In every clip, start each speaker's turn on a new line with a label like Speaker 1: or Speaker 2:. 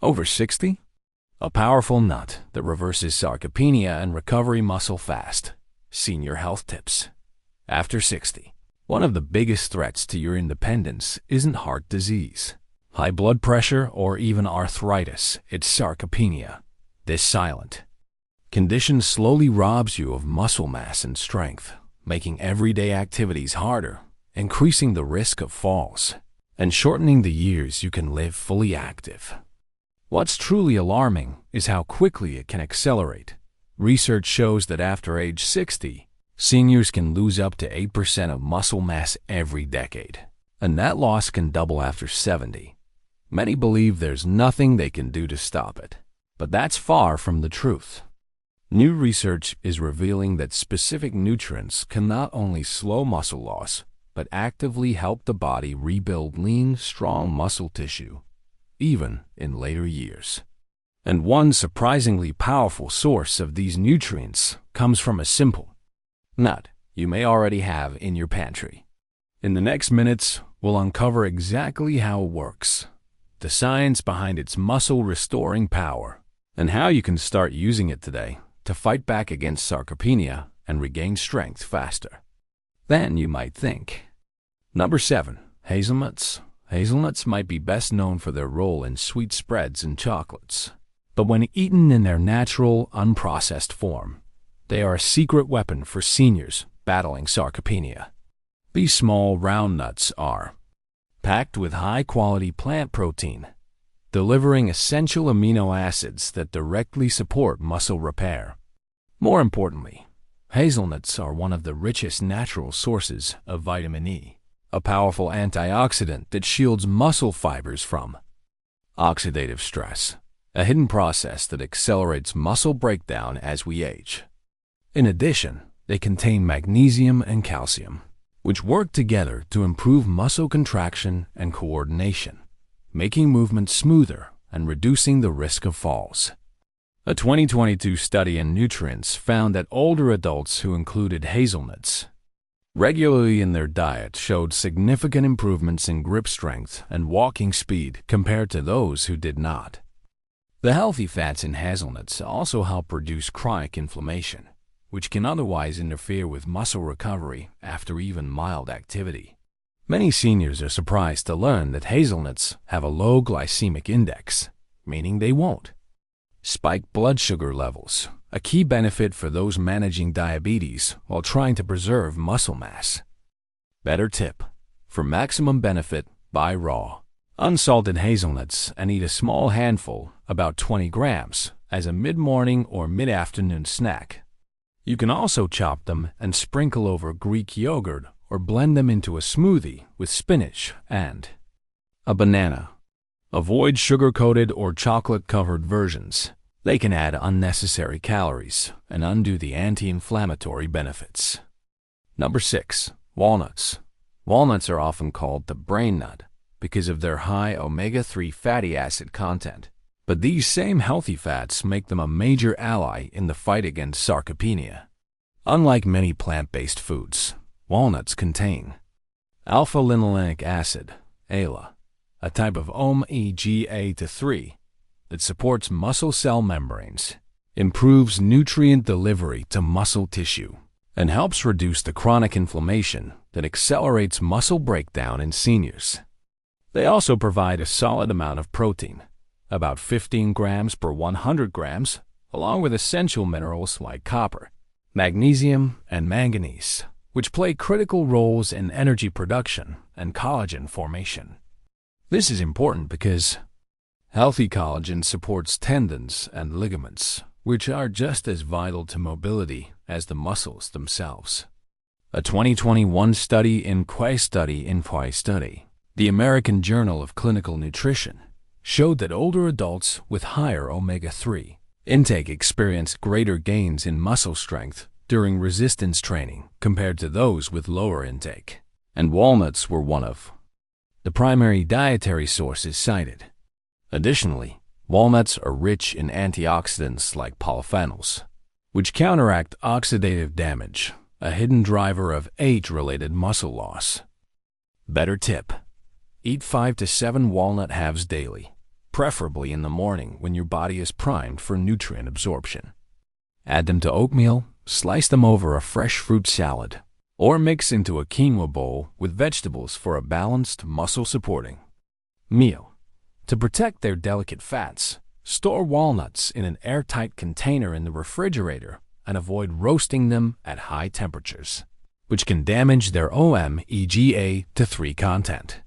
Speaker 1: Over 60? A powerful nut that reverses sarcopenia and recovery muscle fast. Senior health tips. After 60, one of the biggest threats to your independence isn't heart disease, high blood pressure, or even arthritis. It's sarcopenia. This silent condition slowly robs you of muscle mass and strength, making everyday activities harder, increasing the risk of falls, and shortening the years you can live fully active. What's truly alarming is how quickly it can accelerate. Research shows that after age 60, seniors can lose up to 8% of muscle mass every decade, and that loss can double after 70. Many believe there's nothing they can do to stop it, but that's far from the truth. New research is revealing that specific nutrients can not only slow muscle loss, but actively help the body rebuild lean, strong muscle tissue, even in later years. And one surprisingly powerful source of these nutrients comes from a simple nut you may already have in your pantry. In the next minutes, we'll uncover exactly how it works, the science behind its muscle-restoring power, and how you can start using it today to fight back against sarcopenia and regain strength faster. Then you might think. Number 7. Hazelnuts. Hazelnuts might be best known for their role in sweet spreads and chocolates, but when eaten in their natural, unprocessed form, they are a secret weapon for seniors battling sarcopenia. These small, round nuts are packed with high-quality plant protein, delivering essential amino acids that directly support muscle repair. More importantly, hazelnuts are one of the richest natural sources of vitamin E, a powerful antioxidant that shields muscle fibers from oxidative stress, a hidden process that accelerates muscle breakdown as we age. In addition, they contain magnesium and calcium, which work together to improve muscle contraction and coordination, making movement smoother and reducing the risk of falls. A 2022 study in nutrients found that older adults who included hazelnuts regularly in their diet showed significant improvements in grip strength and walking speed compared to those who did not. The healthy fats in hazelnuts also help reduce chronic inflammation, which can otherwise interfere with muscle recovery after even mild activity. Many seniors are surprised to learn that hazelnuts have a low glycemic index, meaning they won't spike blood sugar levels, a key benefit for those managing diabetes while trying to preserve muscle mass. Better tip: for maximum benefit, buy raw, unsalted hazelnuts and eat a small handful, about 20 grams, as a mid-morning or mid-afternoon snack. You can also chop them and sprinkle over Greek yogurt or blend them into a smoothie with spinach and a banana. Avoid sugar-coated or chocolate-covered versions. They can add unnecessary calories and undo the anti-inflammatory benefits. Number 6. Walnuts. Walnuts are often called the brain nut because of their high omega-3 fatty acid content. But these same healthy fats make them a major ally in the fight against sarcopenia. Unlike many plant-based foods, walnuts contain alpha-linolenic acid, ALA, a type of omega-3 that supports muscle cell membranes, improves nutrient delivery to muscle tissue, and helps reduce the chronic inflammation that accelerates muscle breakdown in seniors. They also provide a solid amount of protein, about 15 grams per 100 grams, along with essential minerals like copper, magnesium, and manganese, which play critical roles in energy production and collagen formation. This is important because healthy collagen supports tendons and ligaments, which are just as vital to mobility as the muscles themselves. A 2021 study in Study, the American Journal of Clinical Nutrition, showed that older adults with higher omega-3 intake experienced greater gains in muscle strength during resistance training compared to those with lower intake, and walnuts were one of the primary dietary sources cited. Additionally, walnuts are rich in antioxidants like polyphenols, which counteract oxidative damage, a hidden driver of age-related muscle loss. Better tip: eat 5 to 7 walnut halves daily. preferably in the morning when your body is primed for nutrient absorption. Add them to oatmeal, slice them over a fresh fruit salad, or mix into a quinoa bowl with vegetables for a balanced, muscle-supporting meal. To protect their delicate fats, store walnuts in an airtight container in the refrigerator and avoid roasting them at high temperatures, which can damage their omega-3 content.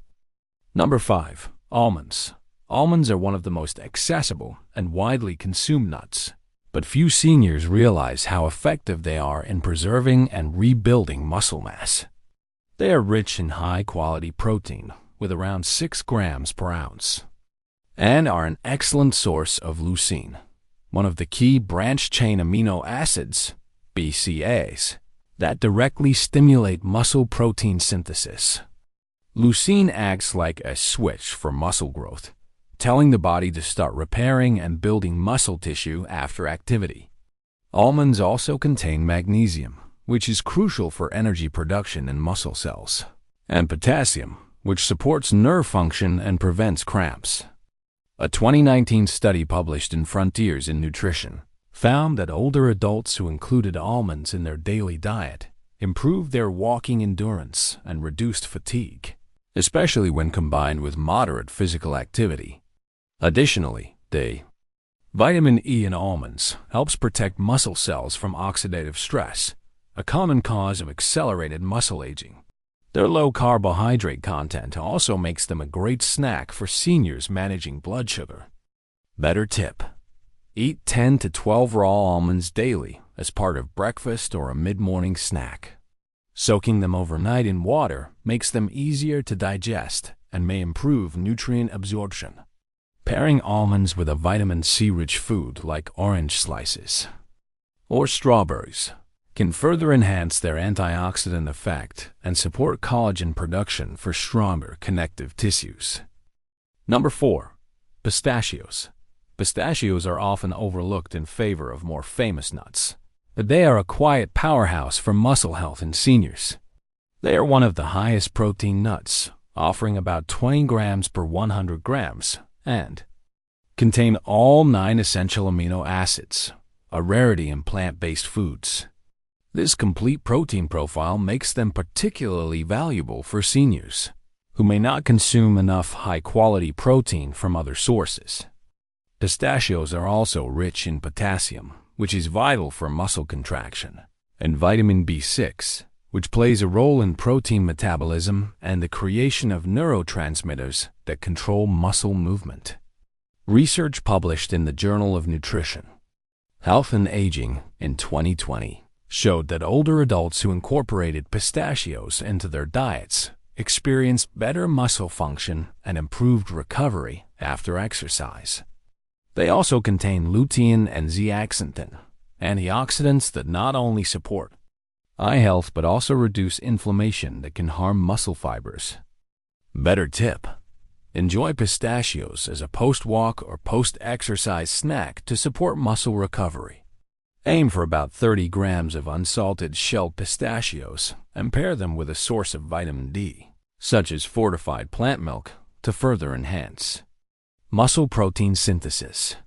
Speaker 1: Number 5. Almonds. Almonds are one of the most accessible and widely consumed nuts, but few seniors realize how effective they are in preserving and rebuilding muscle mass. They are rich in high-quality protein, with around 6 grams per ounce, and are an excellent source of leucine, one of the key branched-chain amino acids, BCAAs, that directly stimulate muscle protein synthesis. Leucine acts like a switch for muscle growth, telling the body to start repairing and building muscle tissue after activity. Almonds also contain magnesium, which is crucial for energy production in muscle cells, and potassium, which supports nerve function and prevents cramps. A 2019 study published in Frontiers in Nutrition found that older adults who included almonds in their daily diet improved their walking endurance and reduced fatigue, especially when combined with moderate physical activity. Additionally, vitamin E in almonds helps protect muscle cells from oxidative stress, a common cause of accelerated muscle aging. Their low carbohydrate content also makes them a great snack for seniors managing blood sugar. Better tip: eat 10 to 12 raw almonds daily as part of breakfast or a mid-morning snack. Soaking them overnight in water makes them easier to digest and may improve nutrient absorption. Pairing almonds with a vitamin C-rich food like orange slices or strawberries can further enhance their antioxidant effect and support collagen production for stronger connective tissues. Number 4. Pistachios. Pistachios are often overlooked in favor of more famous nuts, but they are a quiet powerhouse for muscle health in seniors. They are one of the highest protein nuts, offering about 20 grams per 100 grams, and contain all 9 essential amino acids, a rarity in plant-based foods. This complete protein profile makes them particularly valuable for seniors who may not consume enough high-quality protein from other sources. Pistachios are also rich in potassium, which is vital for muscle contraction, and vitamin B6, which plays a role in protein metabolism and the creation of neurotransmitters that control muscle movement. Research published in the Journal of Nutrition, Health and Aging in 2020 showed that older adults who incorporated pistachios into their diets experienced better muscle function and improved recovery after exercise. They also contain lutein and zeaxanthin, antioxidants that not only support eye health but also reduce inflammation that can harm muscle fibers. Better tip: enjoy pistachios as a post-walk or post-exercise snack to support muscle recovery. Aim for about 30 grams of unsalted shelled pistachios and pair them with a source of vitamin D, such as fortified plant milk, to further enhance muscle protein synthesis.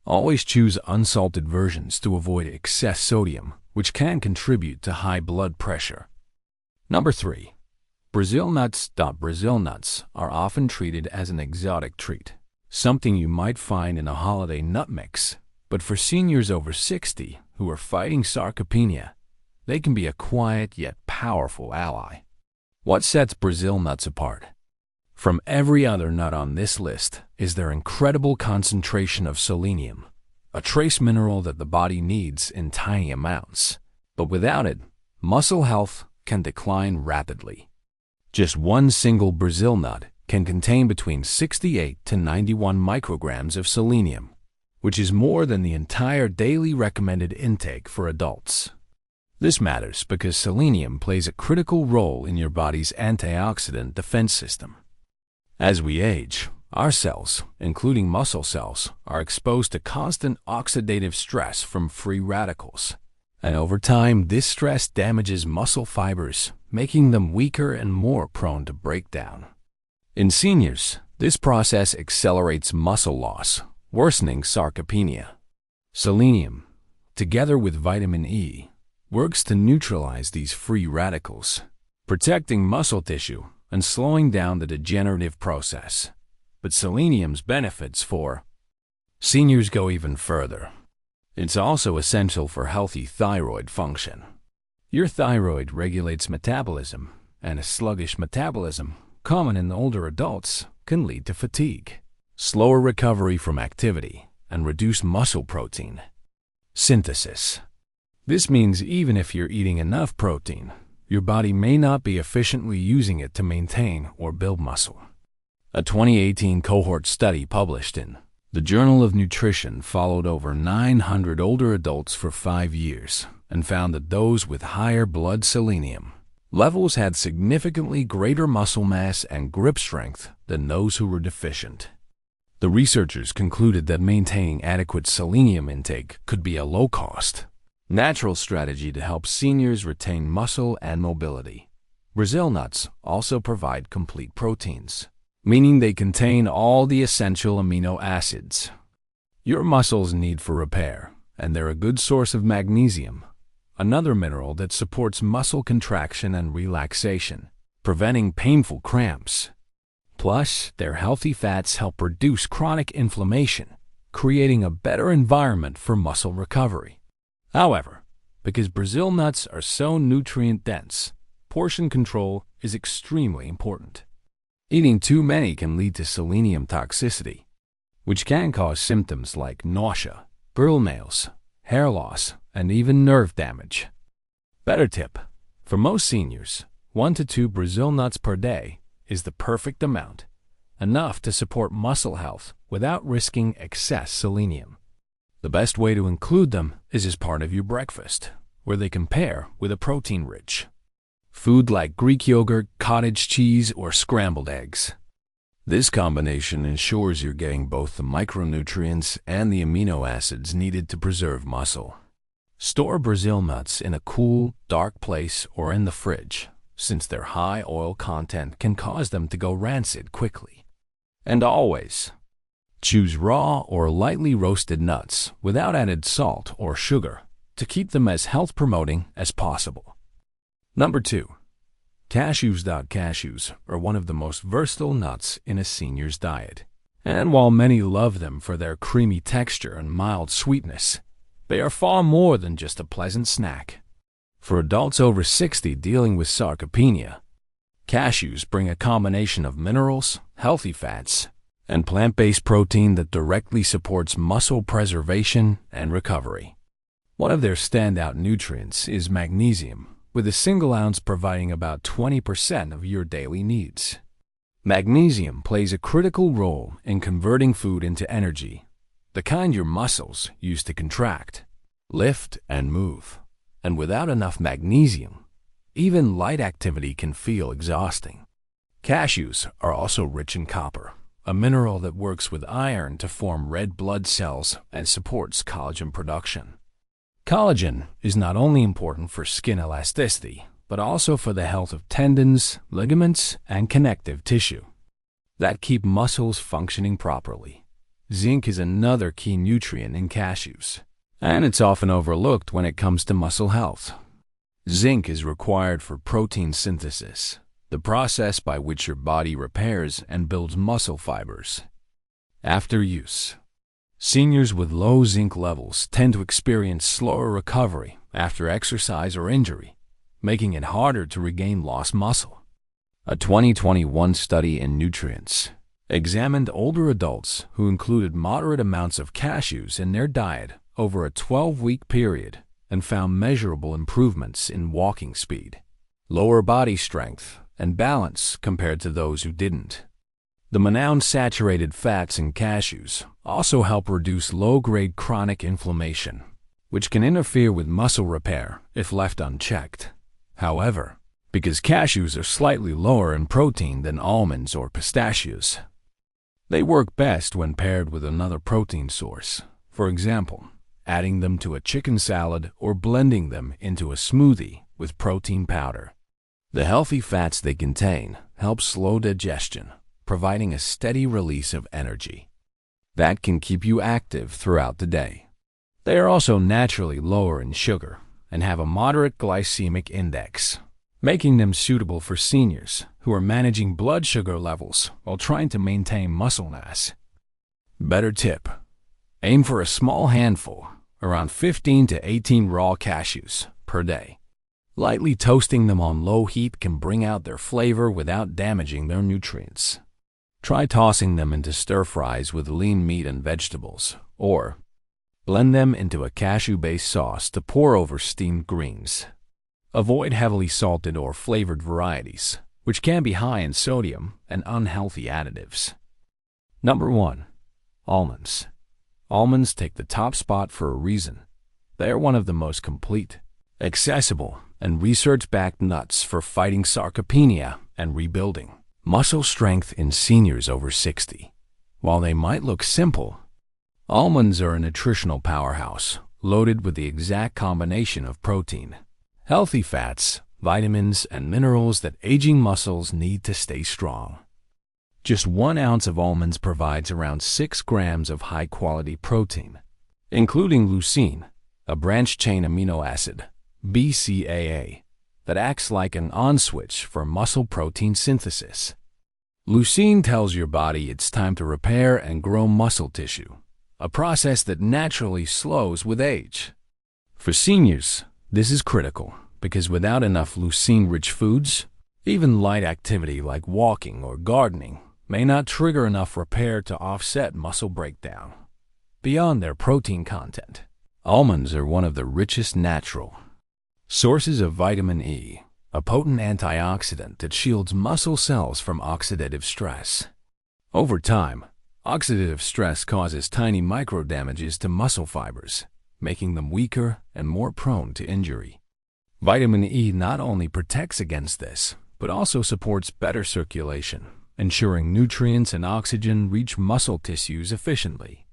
Speaker 1: Always choose unsalted versions to avoid excess sodium, which can contribute to high blood pressure. Number 3. Brazil nuts. Brazil nuts are often treated as an exotic treat, something you might find in a holiday nut mix. But for seniors over 60 who are fighting sarcopenia, they can be a quiet yet powerful ally. What sets Brazil nuts apart from every other nut on this list is their incredible concentration of selenium, a trace mineral that the body needs in tiny amounts. But without it, muscle health can decline rapidly. Just one single Brazil nut can contain between 68 to 91 micrograms of selenium, which is more than the entire daily recommended intake for adults. This matters because selenium plays a critical role in your body's antioxidant defense system. As we age, our cells, including muscle cells, are exposed to constant oxidative stress from free radicals, and over time this stress damages muscle fibers, making them weaker and more prone to breakdown. In seniors, This process accelerates muscle loss, worsening sarcopenia. Selenium, together with vitamin E, works to neutralize these free radicals, protecting muscle tissue and slowing down the degenerative process. But selenium's benefits for seniors go even further. It's also essential for healthy thyroid function. Your thyroid regulates metabolism, and a sluggish metabolism, common in older adults, can lead to fatigue, slower recovery from activity, and reduced muscle protein synthesis. This means even if you're eating enough protein, your body may not be efficiently using it to maintain or build muscle. A 2018 cohort study published in the Journal of Nutrition followed over 900 older adults for 5 years and found that those with higher blood selenium levels had significantly greater muscle mass and grip strength than those who were deficient. The researchers concluded that maintaining adequate selenium intake could be a low-cost, natural strategy to help seniors retain muscle and mobility. Brazil nuts also provide complete proteins, meaning they contain all the essential amino acids your muscles need for repair, and they're a good source of magnesium, another mineral that supports muscle contraction and relaxation, preventing painful cramps. Plus, their healthy fats help reduce chronic inflammation, creating a better environment for muscle recovery. However, because Brazil nuts are so nutrient-dense, portion control is extremely important. Eating too many can lead to selenium toxicity, which can cause symptoms like nausea, brittle nails, hair loss, and even nerve damage. Better tip: for most seniors, 1 to 2 Brazil nuts per day is the perfect amount, enough to support muscle health without risking excess selenium. The best way to include them is as part of your breakfast, where they can pair with a protein-rich food like Greek yogurt, cottage cheese, or scrambled eggs. This combination ensures you're getting both the micronutrients and the amino acids needed to preserve muscle. Store Brazil nuts in a cool, dark place or in the fridge, since their high oil content can cause them to go rancid quickly. And always choose raw or lightly roasted nuts without added salt or sugar to keep them as health-promoting as possible. Number 2. Cashews. Cashews are one of the most versatile nuts in a senior's diet. And while many love them for their creamy texture and mild sweetness, they are far more than just a pleasant snack. For adults over 60 dealing with sarcopenia, cashews bring a combination of minerals, healthy fats, and plant-based protein that directly supports muscle preservation and recovery. One of their standout nutrients is magnesium, with a single ounce providing about 20% of your daily needs. Magnesium plays a critical role in converting food into energy, the kind your muscles use to contract, lift, and move. And without enough magnesium, even light activity can feel exhausting. Cashews are also rich in copper, a mineral that works with iron to form red blood cells and supports collagen production. Collagen is not only important for skin elasticity, but also for the health of tendons, ligaments, and connective tissue that keep muscles functioning properly. Zinc is another key nutrient in cashews, and it's often overlooked when it comes to muscle health. Zinc is required for protein synthesis, the process by which your body repairs and builds muscle fibers. After use, seniors with low zinc levels tend to experience slower recovery after exercise or injury, making it harder to regain lost muscle. A 2021 study in Nutrients examined older adults who included moderate amounts of cashews in their diet over a 12-week period and found measurable improvements in walking speed, lower body strength, and balance compared to those who didn't. The monounsaturated fats in cashews also help reduce low-grade chronic inflammation, which can interfere with muscle repair if left unchecked. However, because cashews are slightly lower in protein than almonds or pistachios, they work best when paired with another protein source. For example, adding them to a chicken salad or blending them into a smoothie with protein powder. The healthy fats they contain help slow digestion, providing a steady release of energy that can keep you active throughout the day. They are also naturally lower in sugar and have a moderate glycemic index, making them suitable for seniors who are managing blood sugar levels while trying to maintain muscle mass. Better tip: aim for a small handful, around 15 to 18 raw cashews per day. Lightly toasting them on low heat can bring out their flavor without damaging their nutrients. Try tossing them into stir-fries with lean meat and vegetables, or blend them into a cashew-based sauce to pour over steamed greens. Avoid heavily salted or flavored varieties, which can be high in sodium and unhealthy additives. Number 1. Almonds. Almonds take the top spot for a reason. They are one of the most complete, accessible, and research-backed nuts for fighting sarcopenia and rebuilding muscle strength in seniors over 60. While they might look simple, almonds are a nutritional powerhouse, loaded with the exact combination of protein, healthy fats, vitamins, and minerals that aging muscles need to stay strong. Just 1 ounce of almonds provides around 6 grams of high-quality protein, including leucine, a branched-chain amino acid, BCAA, that acts like an on switch for muscle protein synthesis. Leucine tells your body it's time to repair and grow muscle tissue, a process that naturally slows with age. For seniors, this is critical because without enough leucine-rich foods, even light activity like walking or gardening may not trigger enough repair to offset muscle breakdown. Beyond their protein content, almonds are one of the richest natural sources of vitamin E, a potent antioxidant that shields muscle cells from oxidative stress. Over time, oxidative stress causes tiny micro-damages to muscle fibers, making them weaker and more prone to injury. Vitamin E not only protects against this, but also supports better circulation, ensuring nutrients and oxygen reach muscle tissues efficiently.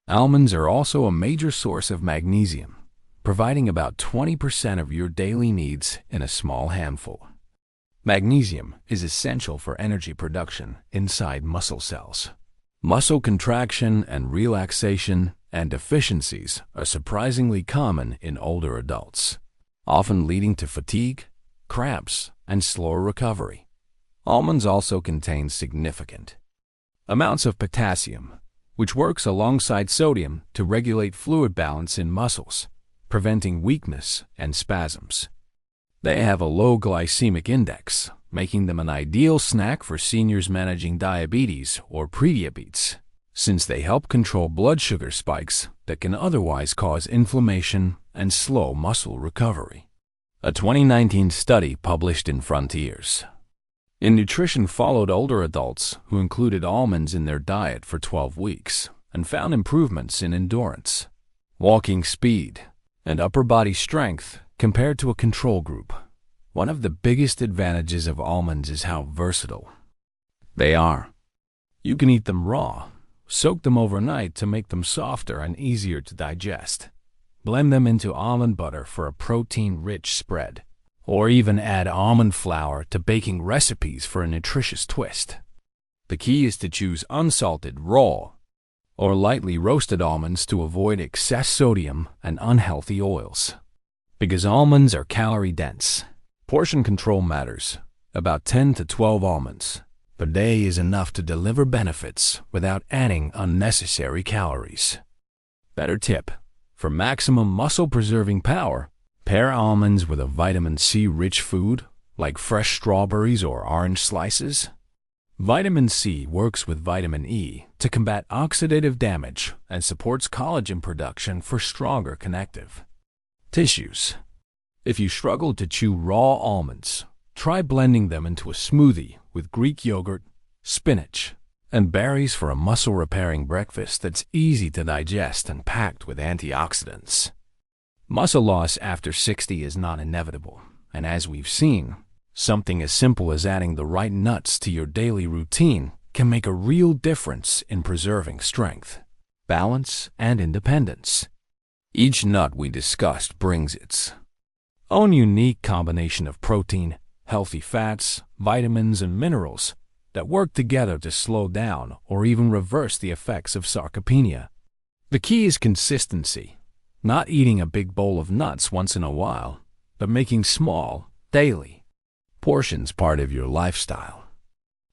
Speaker 1: Almonds are also a major source of magnesium, providing about 20% of your daily needs in a small handful. Magnesium is essential for energy production inside muscle cells. Muscle contraction and relaxation and deficiencies are surprisingly common in older adults, often leading to fatigue, cramps, and slower recovery. Almonds also contain significant amounts of potassium, which works alongside sodium to regulate fluid balance in muscles, preventing weakness and spasms. They have a low glycemic index, making them an ideal snack for seniors managing diabetes or prediabetes, since they help control blood sugar spikes that can otherwise cause inflammation and slow muscle recovery. A 2019 study published in Frontiers in Nutrition followed older adults who included almonds in their diet for 12 weeks and found improvements in endurance, walking speed, and upper body strength compared to a control group. One of the biggest advantages of almonds is how versatile they are. You can eat them raw, soak them overnight to make them softer and easier to digest, blend them into almond butter for a protein-rich spread, or even add almond flour to baking recipes for a nutritious twist. The key is to choose unsalted, raw, or lightly roasted almonds to avoid excess sodium and unhealthy oils. Because almonds are calorie-dense, portion control matters. About 10 to 12 almonds per day is enough to deliver benefits without adding unnecessary calories. Better tip: for maximum muscle-preserving power, pair almonds with a vitamin C-rich food like fresh strawberries or orange slices. Vitamin C works with vitamin E to combat oxidative damage and supports collagen production for stronger connective tissues. If you struggle to chew raw almonds, try blending them into a smoothie with Greek yogurt, spinach, and berries for a muscle-repairing breakfast that's easy to digest and packed with antioxidants. Muscle loss after 60 is not inevitable, and as we've seen, something as simple as adding the right nuts to your daily routine can make a real difference in preserving strength, balance, and independence. Each nut we discussed brings its own unique combination of protein, healthy fats, vitamins, and minerals that work together to slow down or even reverse the effects of sarcopenia. The key is consistency, not eating a big bowl of nuts once in a while, but making small, daily portions part of your lifestyle.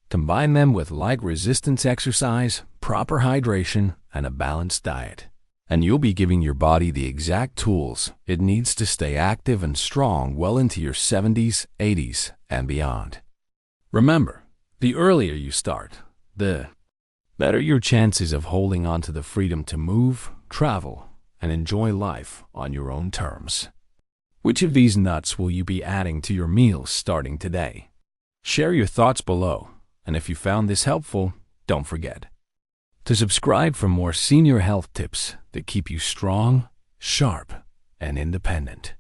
Speaker 1: Combine them with light resistance exercise, proper hydration, and a balanced diet, and you'll be giving your body the exact tools it needs to stay active and strong well into your 70s, 80s, and beyond. Remember, the earlier you start, the better your chances of holding on to the freedom to move, travel, and enjoy life on your own terms. Which of these nuts will you be adding to your meals starting today? Share your thoughts below, and if you found this helpful, don't forget to subscribe for more senior health tips that keep you strong, sharp, and independent.